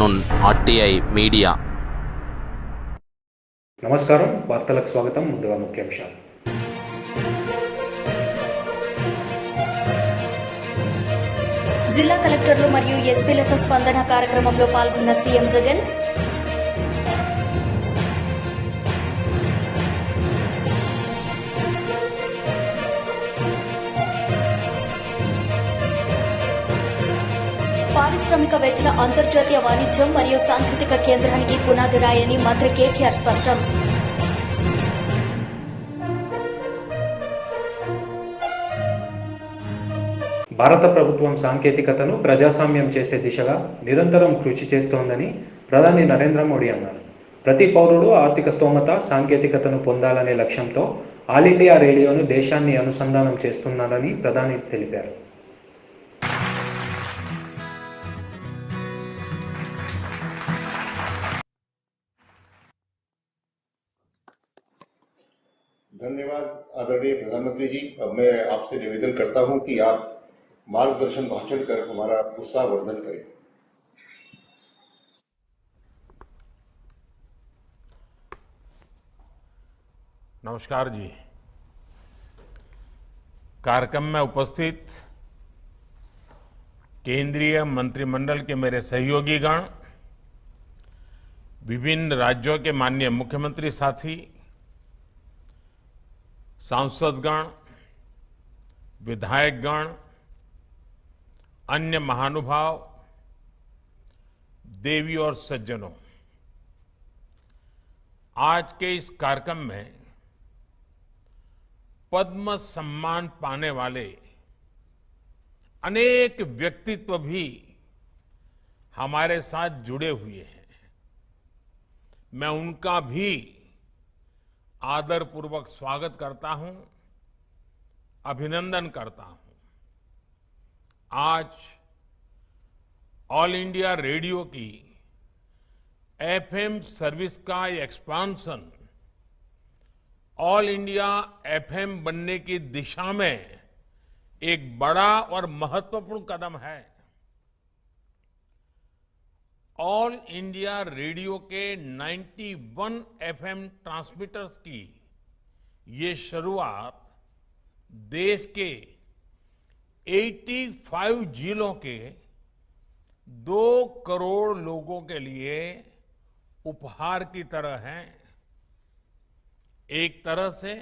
కనూన్ RTI media. నమస్కారం, వార్తలకు స్వాగతం. ముందుగా ముఖ్యాంశాలు. జిల్లా కలెక్టర్లు మరియు ఎస్పీలతో స్పందన కార్యక్రమంలో పాల్గొన్న సీఎం జగన్. పారిశ్రామికవేత్తల అంతర్జాతీయ వాణిజ్యం మరియు సాంకేతిక కేంద్రానికి పునాది రాయని మంత్రి కేటీఆర్ స్పష్టం. భారత ప్రభుత్వం సాంకేతికతను ప్రజాస్వామ్యం చేసే దిశగా నిరంతరం కృషి చేస్తోందని ప్రధాని నరేంద్ర మోడీ అన్నారు. ప్రతి పౌరుడు ఆర్థిక స్తోమత, సాంకేతికతను పొందాలనే లక్ష్యంతో ఆల్ ఇండియా రేడియోను దేశాన్ని అనుసంధానం చేస్తున్నారని ప్రధాని తెలిపారు. धन्यवाद आदरणीय प्रधानमंत्री जी। अब मैं आपसे निवेदन करता हूं कि आप मार्गदर्शन भाषण कर हमारा उत्साहवर्धन करें। नमस्कार जी। कार्यक्रम में उपस्थित केंद्रीय मंत्रिमंडल के मेरे सहयोगीगण, विभिन्न राज्यों के माननीय मुख्यमंत्री साथी, सांसदगण, विधायकगण, अन्य महानुभाव, देवी और सज्जनों, आज के इस कार्यक्रम में पद्म सम्मान पाने वाले अनेक व्यक्तित्व भी हमारे साथ जुड़े हुए हैं। मैं उनका भी आदरपूर्वक स्वागत करता हूं, अभिनंदन करता हूं। आज ऑल इंडिया रेडियो की एफएम सर्विस का एक्सपांशन ऑल इंडिया एफएम बनने की दिशा में एक बड़ा और महत्वपूर्ण कदम है। ऑल इंडिया रेडियो के 91 एफएम ट्रांसमीटर्स की ये शुरुआत देश के 85 जिलों के 2 करोड़ लोगों के लिए उपहार की तरह है। एक तरह से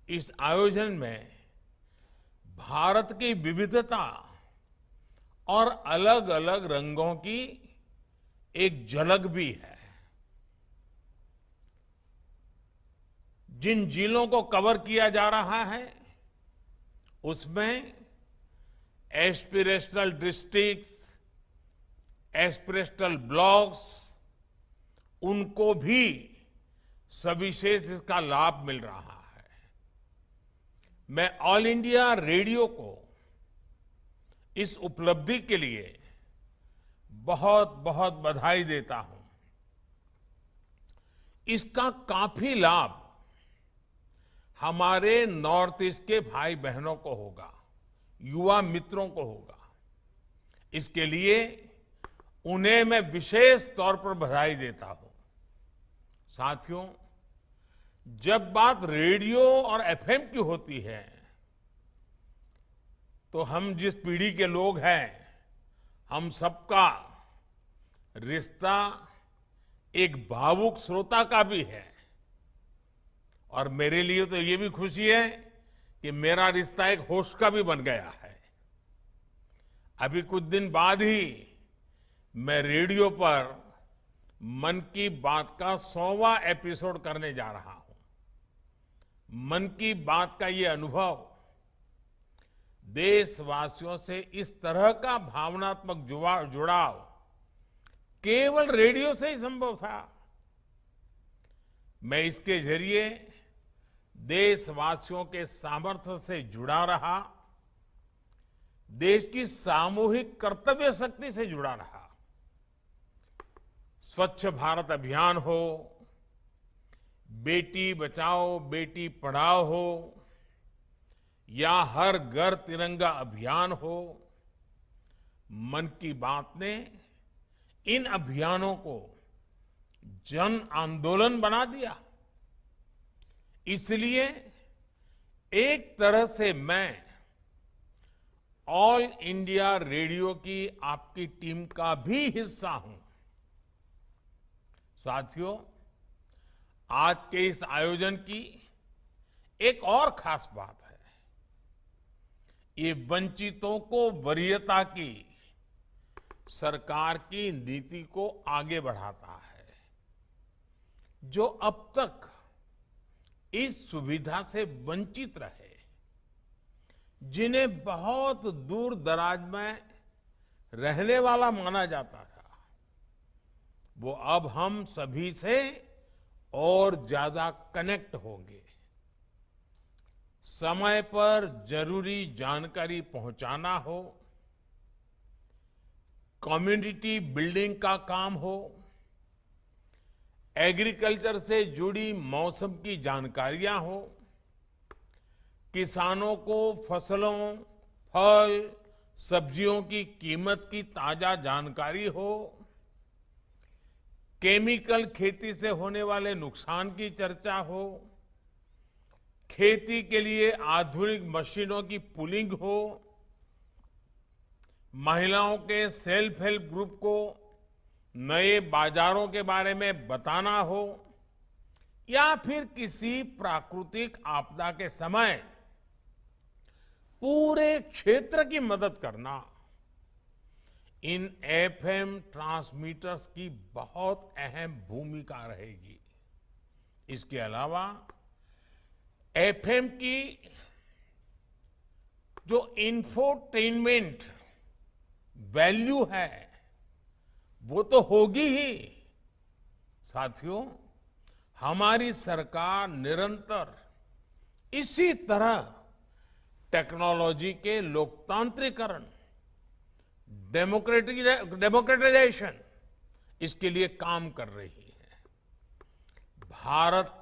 इस आयोजन में भारत की विविधता और अलग अलग रंगों की एक झलक भी है। जिन जिलों को कवर किया जा रहा है उसमें एस्पिरेशनल डिस्ट्रिक्ट्स, एस्पिरेशनल ब्लॉक्स, उनको भी सविशेष इसका लाभ मिल रहा है। मैं ऑल इंडिया रेडियो को इस उपलब्धि के लिए बहुत बहुत बधाई देता हूं। इसका काफी लाभ हमारे नॉर्थ ईस्ट के भाई बहनों को होगा, युवा मित्रों को होगा। इसके लिए उन्हें मैं विशेष तौर पर बधाई देता हूं। साथियों, जब बात रेडियो और एफएम की होती है तो हम जिस पीढ़ी के लोग हैं, हम सबका रिश्ता एक भावुक श्रोता का भी है। और मेरे लिए तो ये भी खुशी है कि मेरा रिश्ता एक होस्ट का भी बन गया है। अभी कुछ दिन बाद ही मैं रेडियो पर मन की बात का 100वां एपिसोड करने जा रहा हूं। मन की बात का ये अनुभव देशवासियों से इस तरह का भावनात्मक जुड़ाव केवल रेडियो से ही संभव था। मैं इसके जरिए देशवासियों के सामर्थ्य से जुड़ा रहा, देश की सामूहिक कर्तव्य शक्ति से जुड़ा रहा। स्वच्छ भारत अभियान हो, बेटी बचाओ बेटी पढ़ाओ हो, या हर घर तिरंगा अभियान हो, मन की बात ने इन अभियानों को जन आंदोलन बना दिया। इसलिए एक तरह से मैं ऑल इंडिया रेडियो की आपकी टीम का भी हिस्सा हूं। साथियों, आज के इस आयोजन की एक और खास बात है। ये वंचितों को वरीयता की सरकार की नीति को आगे बढ़ाता है, जो अब तक इस सुविधा से वंचित रहे, जिन्हें बहुत दूर दराज में रहने वाला माना जाता था, वो अब हम सभी से और ज्यादा कनेक्ट होंगे। समय पर जरूरी जानकारी पहुंचाना हो, कम्युनिटी बिल्डिंग का काम हो, एग्रीकल्चर से जुड़ी मौसम की जानकारियां हो, किसानों को फसलों, फल, सब्जियों की कीमत की ताजा जानकारी हो, केमिकल खेती से होने वाले नुकसान की चर्चा हो, खेती के लिए आधुनिक मशीनों की पुलिंग हो, महिलाओं के सेल्फ हेल्प ग्रुप को नए बाजारों के बारे में बताना हो, या फिर किसी प्राकृतिक आपदा के समय पूरे क्षेत्र की मदद करना, इन एफएम ट्रांसमीटर्स की बहुत अहम भूमिका रहेगी। इसके अलावा एफएम की जो इंफोटेनमेंट वैल्यू है वो तो होगी ही। साथियों, हमारी सरकार निरंतर इसी तरह टेक्नोलॉजी के लोकतांत्रिकरण, डेमोक्रेटाइजेशन, इसके लिए काम कर रही है। भारत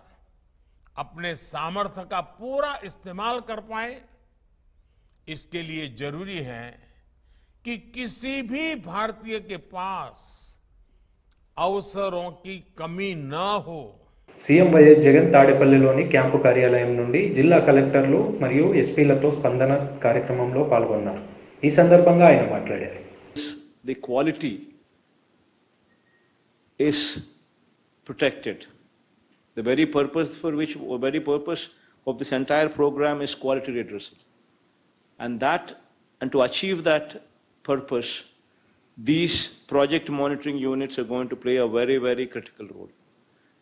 अपने सामर्थ्य का पूरा इस्तेमाल कर पाए, इसके लिए जरूरी है कि किसी भी भारतीय के पास अवसरों की कमी न हो। సీఎం వైఎస్ జగన్ తాడేపల్లిలోని క్యాంపు కార్యాలయం నుండి జిల్లా కలెక్టర్లు మరియు ఎస్పీలతో స్పందన కార్యక్రమంలో పాల్గొన్నారు. ఈ సందర్భంగా ఆయన మాట్లాడారు. The quality is protected. The very purpose of this entire program is quality redressal. And to achieve that purpose, these project monitoring units are going to play a very, very critical role.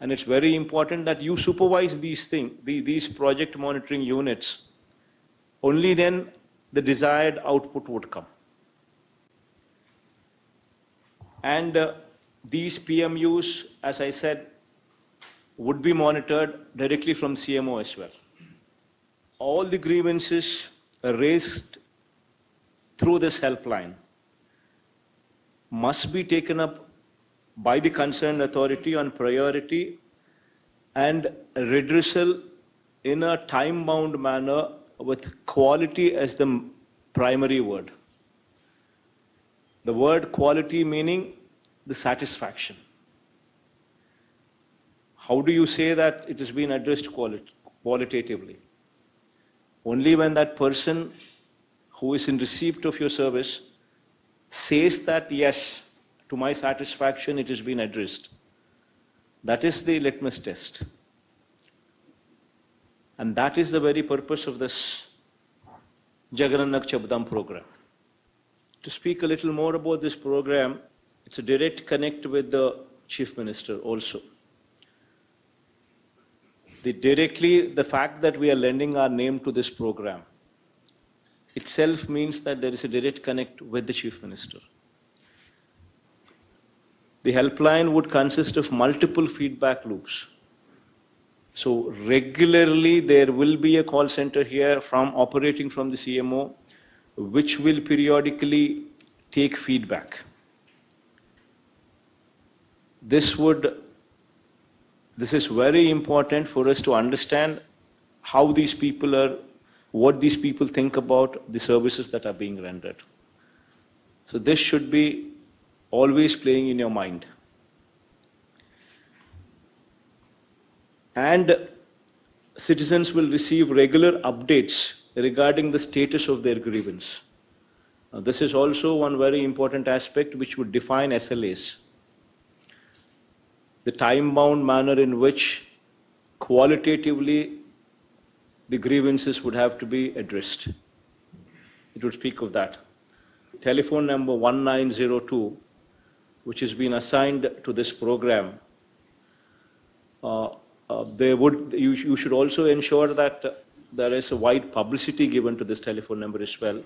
And it's very important that you supervise these project monitoring units. Only then the desired output would come. And these PMUs, as I said, would be monitored directly from CMO as well. All the grievances raised through this helpline must be taken up by the concerned authority on priority and redressal in a time-bound manner with quality as the primary word. The word quality meaning the satisfaction. How do you say that it has been addressed qualitatively? Only when that person who is in receipt of your service says that, yes, to my satisfaction it has been addressed. That is the litmus test. And that is the very purpose of this Jagananak Chabdam program. To speak a little more about this program, it's a direct connect with the Chief Minister also. The fact that we are lending our name to this program itself means that there is a direct connect with the Chief Minister. The helpline would consist of multiple feedback loops. So regularly there will be a call center here operating from the CMO, which will periodically take feedback. This is very important for us to understand how these people are, what these people think about the services that are being rendered. So this should be always playing in your mind. And citizens will receive regular updates regarding the status of their grievance. This is also one very important aspect which would define SLAs. The time-bound manner in which qualitatively the grievances would have to be addressed. It would speak of that. Telephone number 1902, which has been assigned to this program, you should also ensure that there is a wide publicity given to this telephone number as well.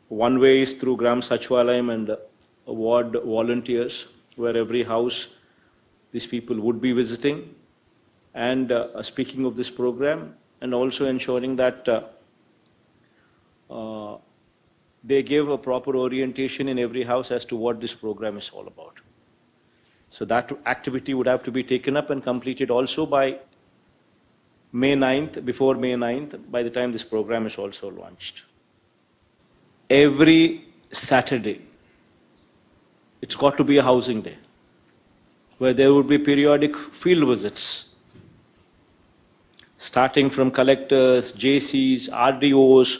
One way is through Gram Sachwalayam and ward volunteers, where every house these people would be visiting and speaking of this program, and also ensuring that they give a proper orientation in every house as to what this program is all about. So that activity would have to be taken up and completed also by May 9th, before May 9th, by the time this program is also launched. Every Saturday, it's got to be a housing day, where there would be periodic field visits, starting from collectors, JCs, RDOs,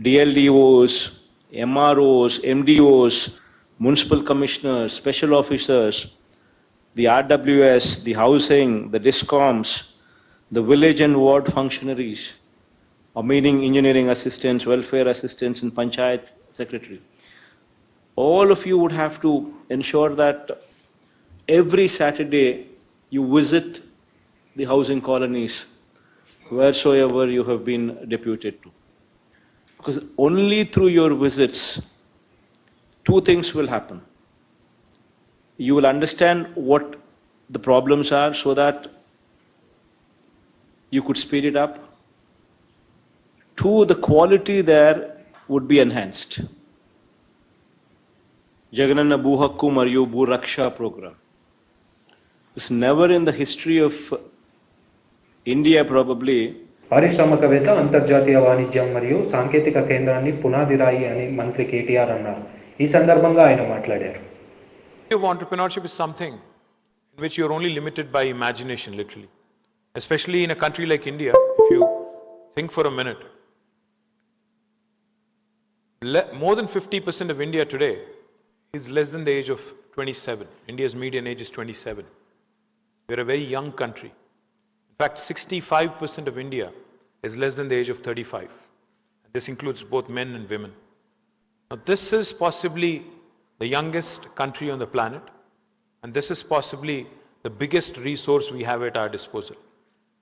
DLDOs, MROs, MDOs, municipal commissioners, special officers, the RWS, the housing, the DISCOMs, the village and ward functionaries, meaning engineering assistants, welfare assistants, and panchayat secretary. All of you would have to ensure that every Saturday you visit the housing colonies wheresoever you have been deputed to. Because only through your visits, two things will happen. You will understand what the problems are so that you could speed it up. Two, the quality there would be enhanced. Jagananna Bhuhakku Mariyu Bhu Raksha program. It's never in the history of India probably. పారిశ్రామికవేత్త అంతర్జాతీయ వాణిజ్యం మరియు సాంకేతిక కేంద్రాన్ని పునాదిరాయి అని మంత్రి కేటీఆర్ అన్నారు. ఈ సందర్భంగా ఆయన మాట్లాడారు. Entrepreneurship is something in which you're only limited by imagination, literally. Especially in a country like India, if you think for a minute. More than 50% of India today is less than the age of 27. India's median age is 27. We're a very young country. In fact, 65% of India is less than the age of 35. This includes both men and women. Now, this is possibly the youngest country on the planet, and this is possibly the biggest resource we have at our disposal.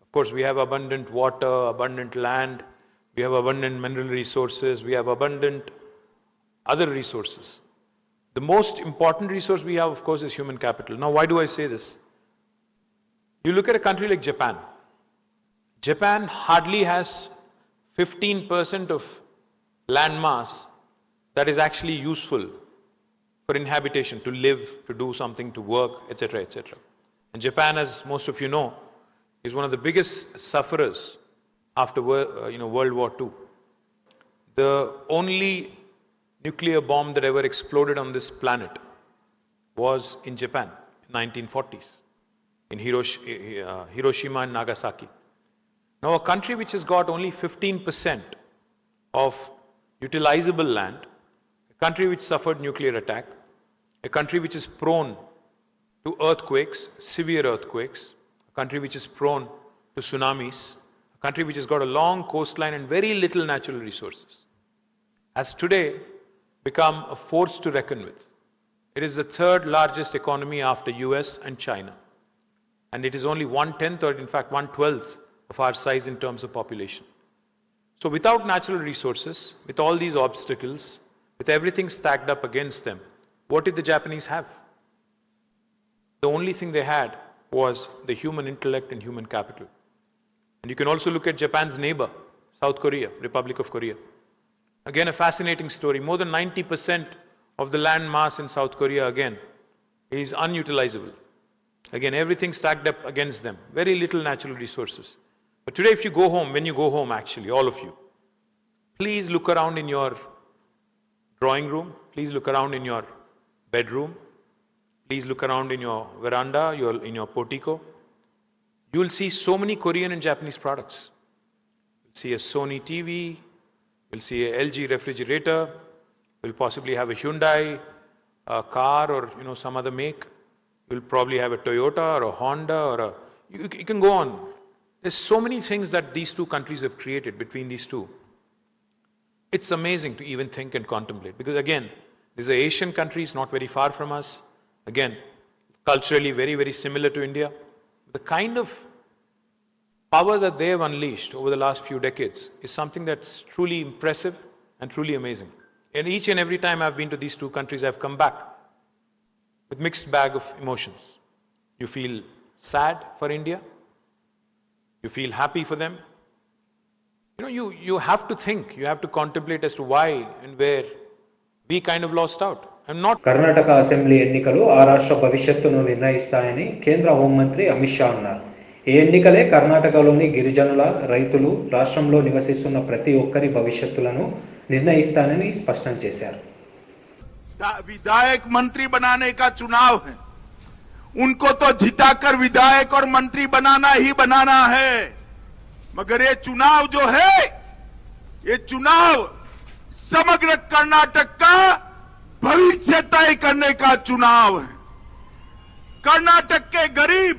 Of course, we have abundant water, abundant land, we have abundant mineral resources, we have abundant other resources. The most important resource we have, of course, is human capital. Now, why do I say this? You look at a country like Japan. Japan hardly has 15% of land mass that is actually useful for inhabitation, to live, to do something, to work, etc., etc. And Japan, as most of you know, is one of the biggest sufferers after World War II. The only nuclear bomb that ever exploded on this planet was in Japan in 1940s, in Hiroshima and Nagasaki. Now, a country which has got only 15% of utilizable land, a country which suffered nuclear attack, a country which is prone to earthquakes, severe earthquakes, a country which is prone to tsunamis, a country which has got a long coastline and very little natural resources, has today become a force to reckon with. It is the third largest economy after US and China. And it is only 1/10 or in fact 1/12 of our size in terms of population. So without natural resources, with all these obstacles, with everything stacked up against them, what did the Japanese have? The only thing they had was the human intellect and human capital. And you can also look at Japan's neighbor, South Korea, Republic of Korea. Again, a fascinating story. More than 90% of the land mass in South Korea, again, is unutilizable. Again, everything stacked up against them. Very little natural resources. But today, if you go home, when you go home actually, all of you, please look around in your drawing room, please look around in your bedroom, please look around in your veranda, in your portico. You will see so many Korean and Japanese products. You'll see a Sony TV, you'll see a LG refrigerator, you'll possibly have a Hyundai car or some other make. You'll probably have a Toyota or a Honda or a... You can go on. There's so many things that these two countries have created between these two. It's amazing to even think and contemplate. Because again, these are Asian countries not very far from us. Again, culturally very, very similar to India. The kind of power that they have unleashed over the last few decades is something that's truly impressive and truly amazing. And each and every time I've been to these two countries, I've come back with mixed bag of emotions. You feel sad for India. You feel happy for them. You have to think, you have to contemplate as to why and where we kind of lost out. I'm not... Karnataka assembly ఎన్నికలు ఆ రాష్ట్ర భవిష్యత్తును నిర్ణయిస్తాయని కేంద్ర హోంమంత్రి అమిత్ షా అన్నారు. ఈ ఎన్నికలే కర్ణాటకలోని గిరిజనుల, రైతులు, రాష్ట్రంలో నివసిస్తున్న ప్రతి ఒక్కరి భవిష్యత్తులను నిర్ణయిస్తానని స్పష్టం చేశారు. विधायक मंत्री बनाने का चुनाव है. उनको तो जिताकर विधायक और मंत्री बनाना ही बनाना है. मगर ये चुनाव जो है, ये चुनाव समग्र कर्नाटक का भविष्य तय करने का चुनाव है. कर्नाटक के गरीब,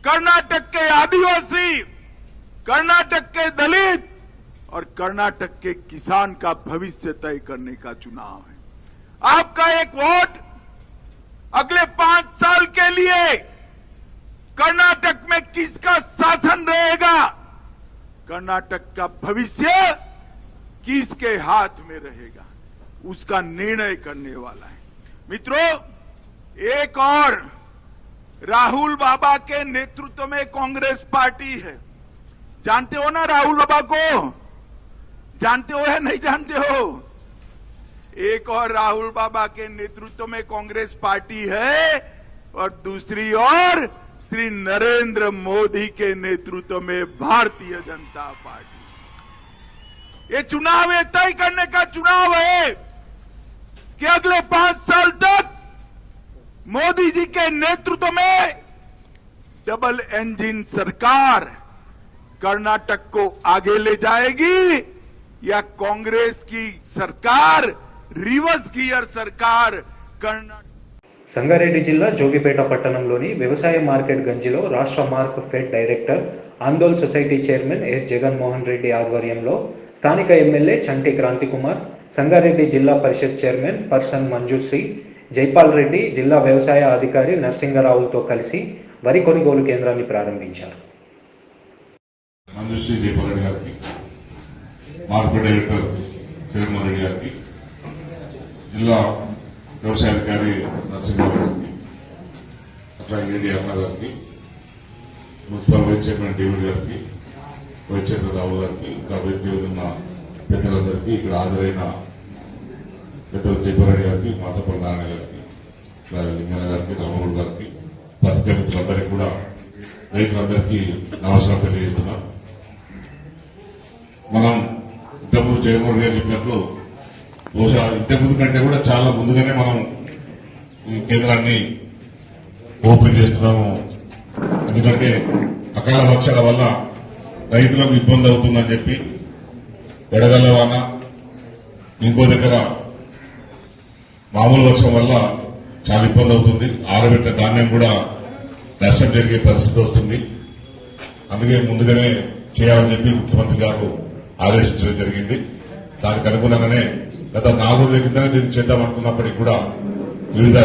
कर्नाटक के आदिवासी, कर्नाटक के दलित और कर्नाटक के किसान का भविष्य तय करने का चुनाव है. आपका एक वोट अगले 5 साल के लिए कर्नाटक में किसका शासन रहेगा, कर्नाटक का भविष्य किसके हाथ में रहेगा, उसका निर्णय करने वाला है. मित्रों, एक और राहुल बाबा के नेतृत्व में कांग्रेस पार्टी है. जानते हो ना राहुल बाबा को? जानते हो या नहीं जानते हो? एक और राहुल बाबा के नेतृत्व में कांग्रेस पार्टी है और दूसरी ओर श्री नरेंद्र मोदी के नेतृत्व में भारतीय जनता पार्टी. ये चुनाव ये तय करने का चुनाव है कि अगले 5 साल तक मोदी जी के नेतृत्व में डबल इंजन सरकार कर्नाटक को आगे ले जाएगी या कांग्रेस की सरकार रिवर्स गियर सरकार कर्नाटक. సంగారెడ్డి జిల్లా జోగిపేట పట్టణంలోని వ్యవసాయ మార్కెట్ గంజిలో రాష్ట్ర mark fed director Andole society chairman S Jaganmohan Reddy ఆధ్వర్యంలో స్థానిక ఎమ్మెల్యే చంటి క్రాంతికుమార్, సంగారెడ్డి జిల్లా పరిషత్ చైర్మన్ పర్సన్ మంజుశ్రీ, జైపాల్ రెడ్డి, జిల్లా వ్యవసాయ అధికారి నరసింగరావులతో కలిసి వరి కొనుగోలు కేంద్రాన్ని ప్రారంభించారు. మంజుశ్రీ, జైపాల్ రెడ్డి గారికి, మార్కెట్ డైరెక్టర్ జగన్మోహన్ రెడ్డి గారికి, జిల్లా వ్యవసాయ అధికారి నరసింహరావు గారికి, అట్లా ఏడీ అప్నా గారికి, మున్సిపల్ వైస్ చైర్మన్ డేవిడ్ గారికి, వైస్ చైర్మన్ రావు గారికి, ఇంకా వేదిక ఉన్న పెద్దలందరికీ, ఇక్కడ హాజరైన పెద్దలు జైపాల్ రెడ్డి గారికి, మాసపల్లి నారాయణ గారికి, లింగన్న గారికి, రామగౌడ్ గారికి, పత్రికా మిత్రులందరికీ కూడా, రైతులందరికీ నమస్కారం తెలియజేస్తున్నాం. మనం ఇంతకుముందు జగన్మోహన్ గారు చెప్పినట్లు బహుశా ఇంతకుముందు కంటే కూడా చాలా ముందుగానే మనం ఈ కేంద్రాన్ని ఓపెన్ చేస్తున్నాము. ఎందుకంటే అకాల వర్షాల వల్ల రైతులకు ఇబ్బంది అవుతుందని చెప్పి, వడగళ్ల వాన, ఇంకో దగ్గర మామూలు వర్షం వల్ల చాలా ఇబ్బంది అవుతుంది. ఆరబెట్టిన ధాన్యం కూడా నష్టం జరిగే పరిస్థితి వస్తుంది. అందుకే ముందుగానే చేయాలని చెప్పి ముఖ్యమంత్రి గారు ఆదేశించడం జరిగింది. దానికి అనుగుణంగానే గత 4 రోజుల కిందనే దీన్ని చేద్దామనుకున్నప్పటికీ కూడా వివిధ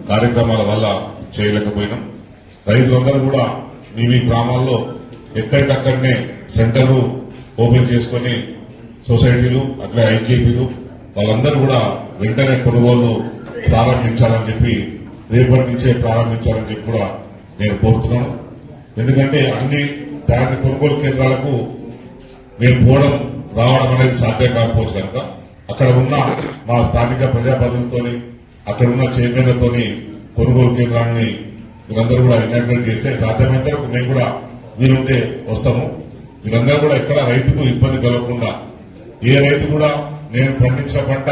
కార్యక్రమాల వల్ల చేయలేకపోయినాం. రైతులందరూ కూడా మీ గ్రామాల్లో ఎక్కడికక్కడనే సెంటర్లు ఓపెన్ చేసుకుని సొసైటీలు, అట్లా ఐకేపీలు వాళ్ళందరూ కూడా వెంటనే కొనుగోళ్లు ప్రారంభించాలని చెప్పి, రేపటి నుంచే ప్రారంభించాలని చెప్పి కూడా నేను కోరుతున్నాను. ఎందుకంటే అన్ని దాని కొనుగోలు కేంద్రాలకు మేము పోవడం రావడం అనేది సాధ్యం కాకపోవచ్చు కనుక అక్కడ ఉన్న మా స్థానిక ప్రజాప్రతినిధులతోని, అక్కడ ఉన్న చైర్మన్లతోని కొనుగోలు కేంద్రాన్ని మీరందరూ కూడా ఇనాగ్రేట్ చేస్తే సాధ్యమైనంత వరకు మేము కూడా వీలుంటే వస్తాము. మీరందరూ కూడా ఎక్కడ రైతుకు ఇబ్బంది కలగకుండా, ఏ రైతు కూడా నేను పండించిన పంట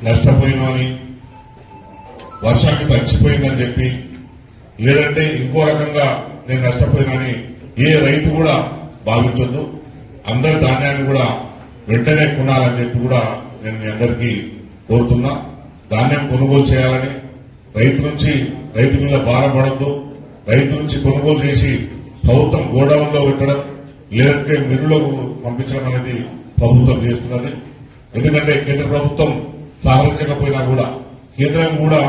నష్టపోయినని, వర్షానికి తడిచిపోయిందని చెప్పి, లేదంటే ఇంకో రకంగా నేను నష్టపోయినని ఏ రైతు కూడా భావించొద్దు. అందరి ధాన్యాన్ని కూడా వెంటనే కొనాలని చెప్పి కూడా నేను మీ అందరికీ కోరుతున్నా. ధాన్యం కొనుగోలు చేయాలని, రైతు మీద భారం పడద్దు. రైతు నుంచి కొనుగోలు చేసి ప్రభుత్వం గోడౌన్లో పెట్టడం, లేదంటే మిల్లులకు పంపించడం అనేది ప్రభుత్వం చేస్తున్నది. ఎందుకంటే కేంద్ర ప్రభుత్వం సహకరించకపోయినా కూడా కేంద్రం కూడా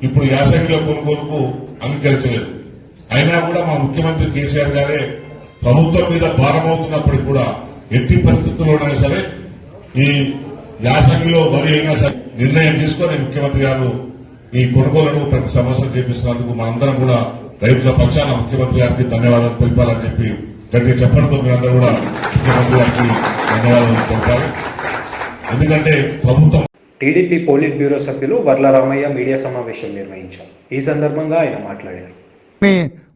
ఇప్పుడు యాసంగిలో కొనుగోలుకు అంగీకరించలేదు. అయినా కూడా మా ముఖ్యమంత్రి కేసీఆర్ గారే ప్రభుత్వం మీద భారం అవుతున్నప్పటికీ కూడా ఎట్టి పరిస్థితుల్లోనైనా సరే ఈ యాసంగిలో వరి అయినా సరే నిర్ణయం తీసుకొని ముఖ్యమంత్రి గారు ఈ కొనుగోలును ప్రతి సంవత్సరం చేపిస్తున్నందుకు మనందరం కూడా రైతుల పక్షాన ముఖ్యమంత్రి గారికి ధన్యవాదాలు తెలిపాలని చెప్పి గట్టిగా చెప్పడంతో మీరందరూ కూడా ముఖ్యమంత్రి గారికి ధన్యవాదాలు తెలిపాలి. ఎందుకంటే ప్రభుత్వం. టీడీపీ పోలిట్ బ్యూరో సభ్యులు వర్లరామయ్య మీడియా సమావేశం నిర్వహించారు. ఈ సందర్భంగా ఆయన మాట్లాడారు.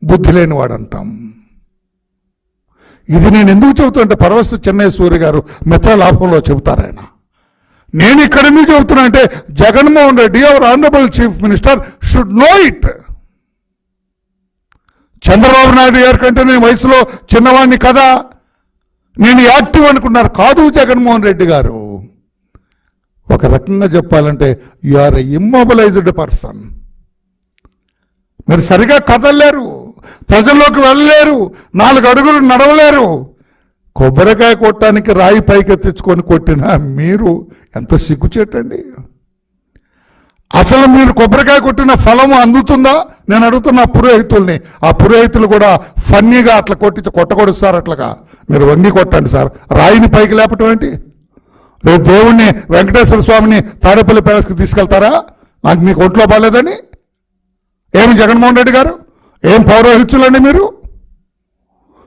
బుద్ధి లేనివాడు అంటాం. ఇది నేను ఎందుకు చెబుతుంటే పరవస్తు చెన్నై సూర్య గారు మిత్రలాభంలో చెబుతారు. ఆయన నేను ఇక్కడ ఎందుకు చెబుతున్నా అంటే Jaganmohan Reddy our honourable chief minister should know it. Chandrababu Naidu గారి కంటే నేను వయసులో చిన్నవాడిని కదా, నేను యాక్టివ్ అనుకున్నారు. కాదు జగన్మోహన్ రెడ్డి గారు. ఒక రకంగా చెప్పాలంటే you are a immobilized person. మీరు సరిగా కదలలేరు, ప్రజల్లోకి వెళ్ళలేరు, 4 అడుగులు నడవలేరు. కొబ్బరికాయ కొట్టడానికి రాయి పైకెత్తించుకొని కొట్టినా మీరు ఎంత సిగ్గుచేటండి. అసలు మీరు కొబ్బరికాయ కొట్టిన ఫలము అందుతుందా? నేను అడుగుతున్న పురోహితుల్ని. ఆ పురోహితులు కూడా ఫన్నీగా అట్లా కొట్టకూడదు సార్, అట్లాగా మీరు వంగి కొట్టండి సార్. రాయిని పైకి లేపటం ఏంటి? రేపు దేవుణ్ణి వెంకటేశ్వర స్వామిని తాడేపల్లి ప్యాలెస్కి తీసుకెళ్తారా? నాకు మీకు ఒంట్లో బాగాలేదని? ఏమి జగన్మోహన్ రెడ్డి గారు ఏం పౌరోహితులండి మీరు?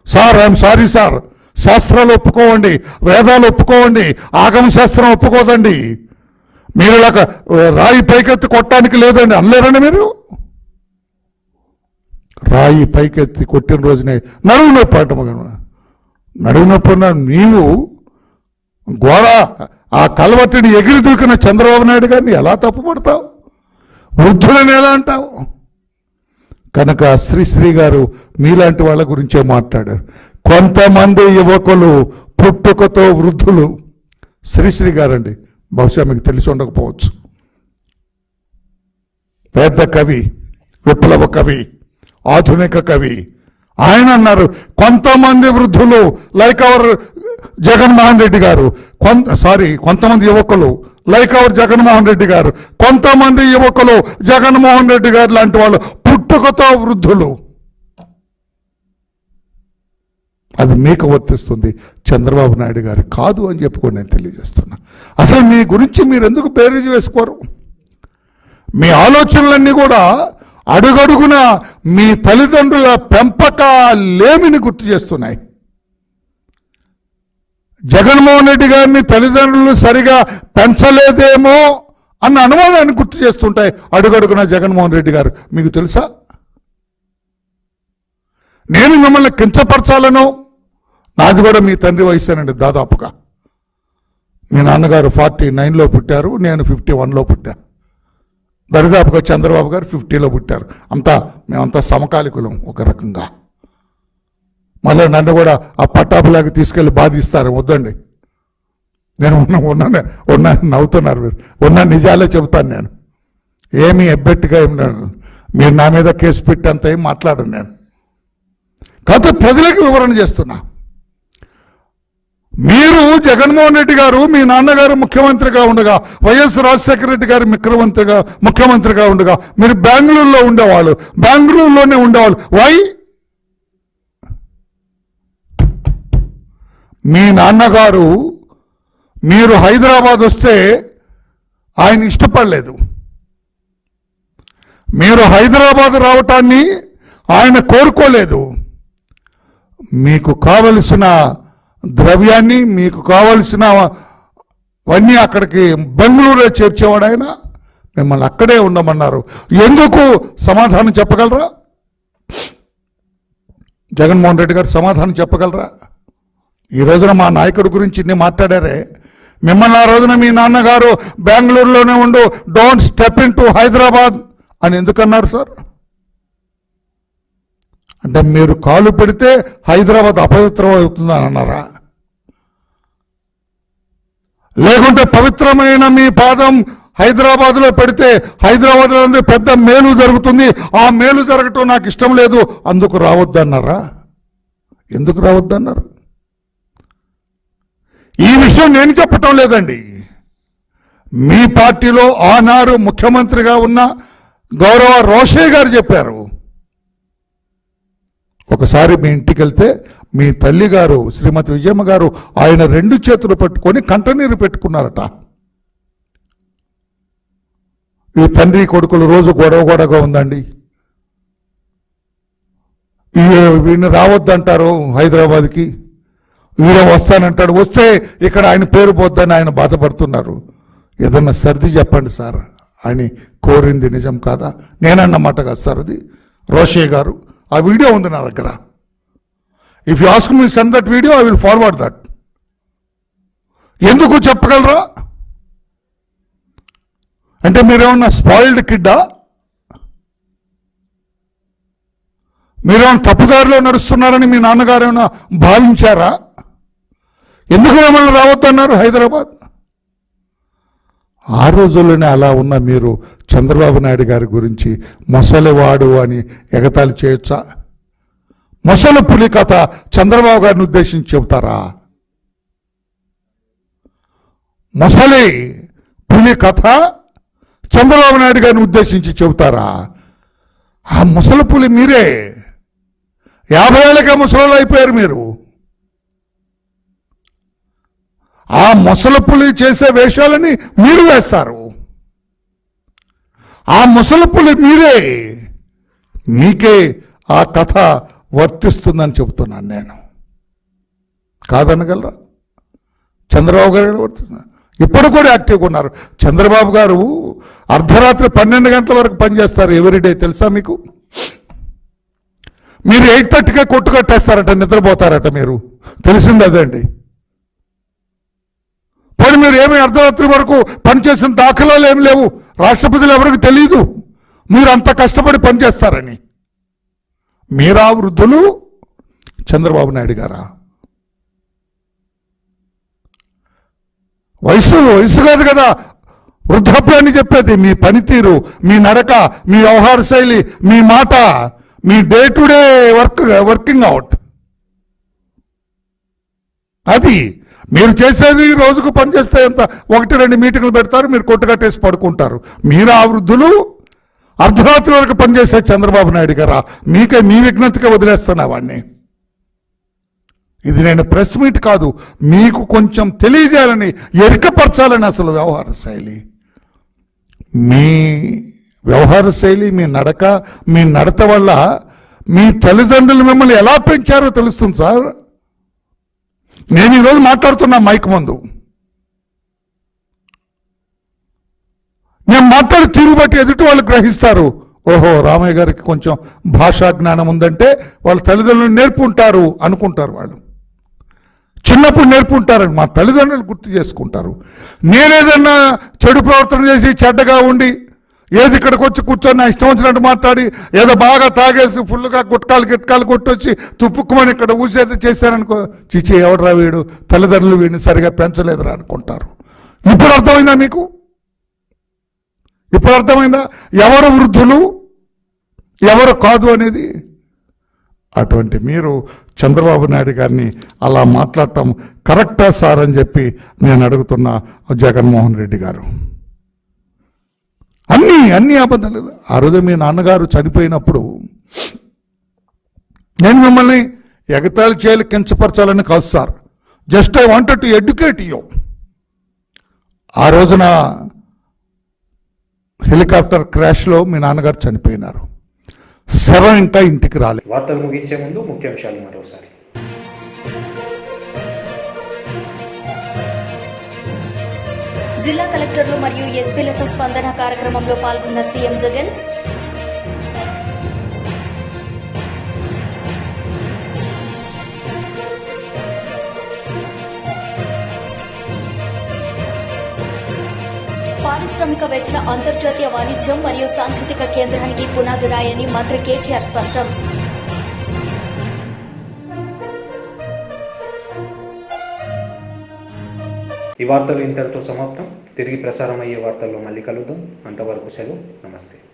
సార్ ఐఎమ్ సారీ సార్, శాస్త్రాలు ఒప్పుకోవండి, వేదాలు ఒప్పుకోవండి, ఆగమ శాస్త్రం ఒప్పుకోదండి. మీరు ఇలాగ రాయి పైకెత్తి కొట్టడానికి లేదండి అనలేరండి మీరు? రాయి పైకెత్తి కొట్టిన రోజునే నడువు నొప్పి అంట. నడువు నొప్పి ఉన్న నీవు గోడ ఆ కలవట్టిని ఎగిరి దూకిన చంద్రబాబు నాయుడు గారిని ఎలా తప్పుపడతావు? వృద్ధులని ఎలా అంటావు? కనుక శ్రీశ్రీ గారు మీలాంటి వాళ్ళ గురించే మాట్లాడారు. కొంతమంది యువకులు పుట్టుకతో వృద్ధులు. శ్రీశ్రీ గారండి, బహుశా మీకు తెలిసి ఉండకపోవచ్చు. పెద్ద కవి, విప్లవ కవి, ఆధునిక కవి. ఆయన అన్నారు కొంతమంది వృద్ధులు లైక్ అవర్ జగన్మోహన్ రెడ్డి గారు, కొంతమంది యువకులు లైక్ అవర్ జగన్మోహన్ రెడ్డి గారు, కొంతమంది యువకులు జగన్మోహన్ రెడ్డి గారు లాంటి వాళ్ళు పుట్టుకతో వృద్ధులు. అది మీకు వర్తిస్తుంది, చంద్రబాబు నాయుడు గారు కాదు అని చెప్పుకొని నేను తెలియజేస్తున్నా. అసలు మీ గురించి మీరు ఎందుకు బేరీజు వేసుకోరు? మీ ఆలోచనలన్నీ కూడా అడుగడుగున మీ తల్లిదండ్రుల పెంపకాలేమిని గుర్తు చేస్తున్నాయి. జగన్మోహన్ రెడ్డి గారిని తల్లిదండ్రులు సరిగా పెంచలేదేమో అన్న అనుమానాన్ని గుర్తు చేస్తుంటాయి అడుగడుగున జగన్మోహన్ రెడ్డి గారు. మీకు తెలుసా? నేను మిమ్మల్ని కించపరచాలను, నాది కూడా మీ తండ్రి వయసేనండి దాదాపుగా. మీ నాన్నగారు 49లో పుట్టారు, నేను 51లో పుట్టాను. దరిదాపుగా చంద్రబాబు గారు 50లో పుట్టారు. మేమంతా సమకాలికులం ఒక రకంగా. మళ్ళీ నన్ను కూడా ఆ పట్టాపులాగా తీసుకెళ్ళి బాధిస్తారు. వద్దండి, నేను ఉన్నా నవ్వుతున్నారు మీరు. ఉన్న నిజాలే చెబుతాను నేను. ఏమీ ఎబ్బెట్టుగా మీరు నా మీద కేసు పెట్టేంత ఏం మాట్లాడను నేను. కాకపోతే ప్రజలకు వివరణ చేస్తున్నా. మీరు జగన్మోహన్ రెడ్డి గారు మీ నాన్నగారు ముఖ్యమంత్రిగా ఉండగా, వైఎస్ రాజశేఖర రెడ్డి గారు ముఖ్యమంత్రిగా ఉండగా మీరు బెంగళూరులో ఉండేవాళ్ళు, బెంగళూరులోనే ఉండేవాళ్ళు. వై? మీ నాన్నగారు మీరు హైదరాబాద్ వస్తే ఆయన ఇష్టపడలేదు. మీరు హైదరాబాద్ రావటాన్ని ఆయన కోరుకోలేదు. మీకు కావలసిన ద్రవ్యాన్ని, మీకు కావలసినవన్నీ అక్కడికి బెంగళూరులో చేర్చేవాడు ఆయన. మిమ్మల్ని అక్కడే ఉండమన్నారు. ఎందుకు? సమాధానం చెప్పగలరా? జగన్మోహన్ రెడ్డి గారు సమాధానం చెప్పగలరా? ఈ రోజున మా నాయకుడి గురించి ఇన్ని మాట్లాడారే, మిమ్మల్ని ఆ రోజున మీ నాన్నగారు బెంగళూరులోనే ఉండు, don't step in to Hyderabad అని ఎందుకన్నారు సార్? అంటే మీరు కాలు పెడితే హైదరాబాద్ అపవిత్రం అవుతుందని అన్నారా? లేకుంటే పవిత్రమైన మీ పాదం హైదరాబాద్లో పెడితే హైదరాబాద్లో పెద్ద మేలు జరుగుతుంది, ఆ మేలు జరగటం నాకు ఇష్టం లేదు, అందుకు రావద్దన్నారా? ఎందుకు రావద్దన్నారు? ఈ విషయం నేను చెప్పటం లేదండి. మీ పార్టీలో ఆనాడు ముఖ్యమంత్రిగా ఉన్న గౌరవ రోషయ్య గారు చెప్పారు. ఒకసారి మీ ఇంటికి వెళ్తే మీ తల్లి గారు శ్రీమతి విజయమ్మ గారు ఆయన 2 చేతులు పట్టుకొని కంటనీరు పెట్టుకున్నారట. ఈ తండ్రి కొడుకులు రోజు గొడవగా ఉందండి, వీడిని రావద్దంటారు హైదరాబాద్కి, వీడే వస్తానంటాడు, వస్తే ఇక్కడ ఆయన పేరు పోద్దని ఆయన బాధపడుతున్నారు, ఏదన్నా సర్ది చెప్పండి సార్ అని కోరింది నిజం కాదా? నేనన్నమాట కదా సార్ అది. రోషయ్య గారు ఆ వీడియో ఉంది నా దగ్గర. If you ask me send that video I will forward that. ఎందుకు చెప్పగలరా? అంటే మీరేమన్నా స్పాయిల్డ్ కిడ్డా? మీరేమన్నా తప్పుదారిలో నడుస్తున్నారని మీ నాన్నగారు ఏమన్నా భావించారా? ఎందుకు మిమ్మల్ని రావద్దన్నారు హైదరాబాద్? ఆ రోజుల్లోనే అలా ఉన్న మీరు చంద్రబాబు నాయుడు గారి గురించి మొసలివాడు అని ఎగతాళి చేయొచ్చా? మొసలి పులి కథ చంద్రబాబు గారిని ఉద్దేశించి చెబుతారా? మొసలి పులి కథ చంద్రబాబు నాయుడు గారిని ఉద్దేశించి చెబుతారా? ఆ ముసలి పులి మీరే. 50 ఏళ్ళకే ముసలు అయిపోయారు మీరు. ఆ ముసలి పులి చేసే వేషాలని మీరు వేస్తారు. ఆ ముసలి పులి మీరే. మీకే ఆ కథ వర్తిస్తుందని చెబుతున్నాను నేను. కాదనగలరా? చంద్రబాబు గారు వర్తిస్తున్నారు. ఇప్పుడు కూడా యాక్టివ్గా ఉన్నారు. చంద్రబాబు గారు అర్ధరాత్రి 12 గంటల వరకు పనిచేస్తారు ఎవ్రీడే, తెలుసా మీకు? మీరు 8:30కే కొట్టు కట్టేస్తారట, నిద్రపోతారట. మీరు తెలిసింది అదండి. పోనీ మీరు ఏమి అర్ధరాత్రి వరకు పనిచేసిన దాఖలాలు ఏమి లేవు. రాష్ట్ర ప్రజలు ఎవరికి తెలియదు మీరు అంత కష్టపడి పనిచేస్తారని. మీరా వృద్ధులు? చంద్రబాబు నాయుడు గారా? వయసు కాదు కదా వృద్ధాప్యాన్ని చెప్పేది. మీ పనితీరు, మీ నడక, మీ వ్యవహార శైలి, మీ మాట, మీ day to day working out, అది మీరు చేసేది. రోజుకు పనిచేస్తే ఎంత 1-2 మీటింగ్లు పెడతారు, మీరు కొట్టుకట్టేసి పడుకుంటారు. మీరు ఆ వృద్ధులు అర్ధరాత్రి వరకు పనిచేసే చంద్రబాబు నాయుడు గారా? మీ విజ్ఞతగా వదిలేస్తున్నా వాడిని. ఇది నేను ప్రెస్ మీట్ కాదు, మీకు కొంచెం తెలియజేయాలని, ఎరికపరచాలని. అసలు వ్యవహార శైలి, మీ వ్యవహార శైలి, మీ నడక, మీ నడత వల్ల మీ తల్లిదండ్రులు మిమ్మల్ని ఎలా పెంచారో తెలుస్తుంది సార్. నేను ఈరోజు మాట్లాడుతున్నా మైక్ ముందు. నేను మాట్లాడి తీరు బట్టి ఎదుటి వాళ్ళు గ్రహిస్తారు. ఓహో, రామయ్య గారికి కొంచెం భాషా జ్ఞానం ఉందంటే వాళ్ళ తల్లిదండ్రులు నేర్పుంటారు అనుకుంటారు. వాళ్ళు చిన్నప్పుడు నేర్పుంటారని మా తల్లిదండ్రులు గుర్తు చేసుకుంటారు. నేనేదన్నా చెడు ప్రవర్తన చేసి చెడ్డగా ఉండి ఏది ఇక్కడికి వచ్చి కూర్చొని నా ఇష్టం వచ్చినట్టు మాట్లాడి ఏదో బాగా తాగేసి ఫుల్గా గిట్కాలు కొట్టొచ్చి తుప్పుక్కుమని ఇక్కడ ఊసేది చేశారనుకో, చిచి ఎవడరా వీడు, తల్లిదండ్రులు వీడిని సరిగా పెంచలేదురా అనుకుంటారు. ఇప్పుడు అర్థమైందా మీకు? ఇప్పుడు అర్థమైందా ఎవరు వృద్ధులు ఎవరు కాదు అనేది? అటువంటి మీరు చంద్రబాబు నాయుడు గారిని అలా మాట్లాడటం కరెక్టా సార్ అని చెప్పి నేను అడుగుతున్నా. జగన్మోహన్ రెడ్డి గారు అన్ని అబద్ధాలు. ఆ రోజు మీ నాన్నగారు చనిపోయినప్పుడు నేను మిమ్మల్ని ఎగతాళి చేయాలి, కించపరచాలని కాదు sir. Just I wanted to educate you. ఆ రోజున హెలికాప్టర్ క్రాష్లో మీ నాన్నగారు చనిపోయినారు. శవం ఇంకా ఇంటికి రాలేదు. వార్తలు ముగించే ముందు ముఖ్యాంశాలు మరోసారి. జిల్లా కలెక్టర్లు మరియు ఎస్పీలతో స్పందన కార్యక్రమంలో పాల్గొన్న సీఎం జగన్. పారిశ్రామికవేత్తల అంతర్జాతీయ వాణిజ్యం మరియు సాంకేతిక కేంద్రానికి పునాది రాయని మంత్రి కేటీఆర్ స్పష్టం. ఈ వార్తలు ఇంతటితో సమాప్తం. తిరిగి ప్రసారం అయ్యే వార్తల్లో మళ్ళీ కలుద్దాం. అంతవరకు సెలవు. నమస్తే.